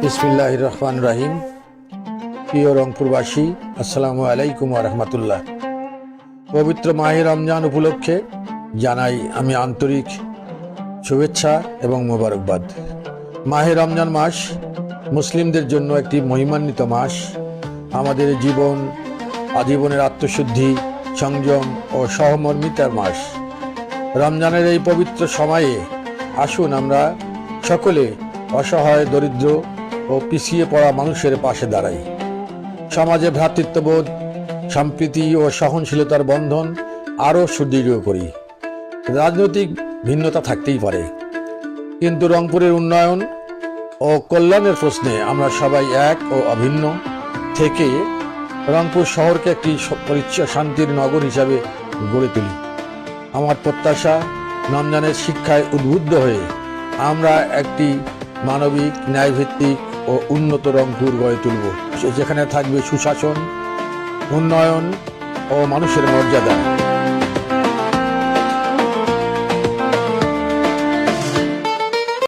বিসমিল্লাহির রহমানির রহিম। প্রিয় রংপুরবাসী, আসসালামু আলাইকুম ওয়া রাহমাতুল্লাহ। পবিত্র মাহে রমজান উপলক্ষে জানাই আমি আন্তরিক শুভেচ্ছা এবং মোবারকবাদ। মাহে রমজান মাস মুসলিমদের জন্য একটি মহিমান্বিত মাস। আমাদের আজীবনের আত্মশুদ্ধি, সংযম ও সহমর্মিতার মাস। রমজানের এই পবিত্র সময়ে আসুন আমরা সকলে অসহায়, দরিদ্র ও পিছিয়ে পড়া মানুষের পাশে দাঁড়াই। সমাজে ভ্রাতৃত্ববোধ, সম্প্রীতি ও সহনশীলতার বন্ধন আরও সুদৃঢ় করি। রাজনৈতিক ভিন্নতা থাকতেই পারে, কিন্তু রংপুরের উন্নয়ন ও কল্যাণের প্রশ্নে আমরা সবাই এক ও অভিন্ন থেকে রংপুর শহরকে একটি শান্তির নগর হিসাবে গড়ে তুলি। আমার প্রত্যাশা, রমজানের শিক্ষায় উদ্বুদ্ধ হয়ে আমরা একটি মানবিক, ন্যায়ভিত্তিক ও উন্নত রংপুর গড়ে তুলব, যেখানে থাকবে সুশাসন, উন্নয়ন ও মানুষের মর্যাদা।